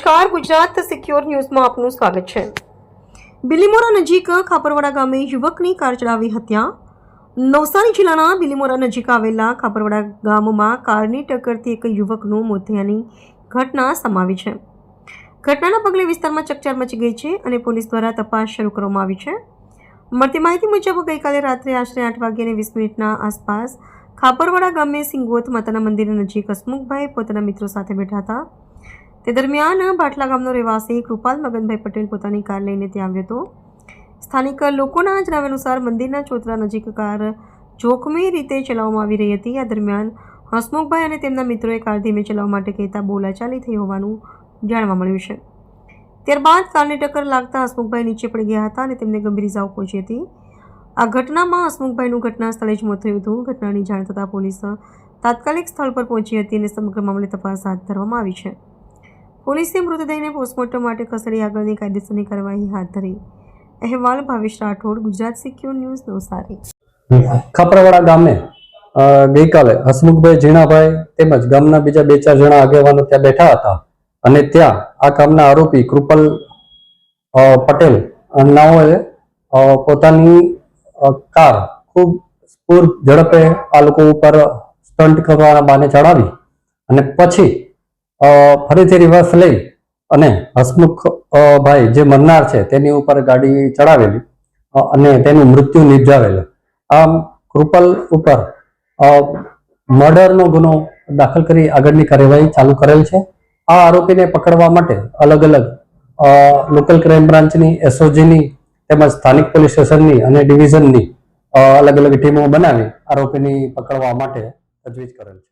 નમસ્કાર, ગુજરાત સિક્યોર ન્યૂઝમાં આપનું સ્વાગત છે। બિલીમોરા નજીક ખાપરવાડા ગામે યુવકની કાર ચડાવી હત્યા। નવસારી જિલ્લાના બિલીમોરા નજીક આવેલા ખાપરવાડા ગામમાં કારની ટક્કરથી એક યુવકનું મોત થયાની ઘટના સમાવી છે। ઘટનાના પગલે વિસ્તારમાં ચકચાર મચી ગઈ છે અને પોલીસ દ્વારા તપાસ શરૂ કરવામાં આવી છે। મળતી માહિતી મુજબ ગઈકાલે રાત્રે આશરે 8:20 આસપાસ ખાપરવાડા ગામે સિંગોત માતાના મંદિર નજીક હસમુખભાઈ પોતાના મિત્રો સાથે બેઠા હતા। તે દરમિયાન ભાટલા ગામનો રહેવાસી કૃપાલ મગનભાઈ પટેલ પોતાની કાર લઈને ત્યાં આવ્યો હતો। સ્થાનિક લોકોના જણાવ્યા અનુસાર મંદિરના ચોતરા નજીક કાર જોખમી રીતે ચલાવવામાં આવી રહી હતી। આ દરમિયાન હસમુખભાઈ અને તેમના મિત્રોએ કાર ધીમે ચલાવવા માટે કહેતા બોલાચાલી થઈ હોવાનું જાણવા મળ્યું છે। ત્યારબાદ કારને ટક્કર લાગતા હસમુખભાઈ નીચે પડી ગયા હતા અને તેમને ગંભીર ઇજાઓ પહોંચી હતી। આ ઘટનામાં હસમુખભાઈનું ઘટના સ્થળે જ મોત થયું હતું। ઘટનાની જાણ થતાં પોલીસ તાત્કાલિક સ્થળ પર પહોંચી હતી અને સમગ્ર મામલે તપાસ હાથ ધરવામાં આવી છે। પોલીસે મૃતદેહને પોસ્ટમોર્ટમ માટે ખસેડી આગળની કાયદેસરની કાર્યવાહી હાથ ધરી। અહેવાલ ભાવેશ રાઠોડ, ગુજરાત સિક્યોર ન્યૂઝ, નવસારી। ખાપરવાડા ગામે ગઈકાલે હસમુખભાઈ ઝીણાભાઈ તેમજ ગામના બીજા 2-4 જણા આગેવાનો ત્યાં બેઠા હતા અને ત્યાં આ કામના આરોપી કૃપાલ પટેલ નાઓએ પોતાની કાર ખૂબ સ્ફૂર્ત ઝડપે આ લોકો ઉપર સ્ટન્ટ કરવાના બહાને ચડાવી અને પછી ફરીથી રિવર્સ લઈ અને હસમુખભાઈ જે મરનાર છે તેની ઉપર ગાડી ચડાવેલી અને તેનું મૃત્યુ નિપજાવેલું। આમ કૃપાલ ઉપર મર્ડરનો ગુનો દાખલ કરી આગળની કાર્યવાહી ચાલુ કરેલ છે। આ આરોપીને પકડવા માટે અલગ અલગ લોકલ ક્રાઇમ બ્રાન્ચની, એસઓજીની તેમજ સ્થાનિક પોલીસ સ્ટેશનની અને ડિવિઝનની અલગ અલગ ટીમો બનાવી આરોપીની પકડવા માટે તજવીજ કરેલ છે।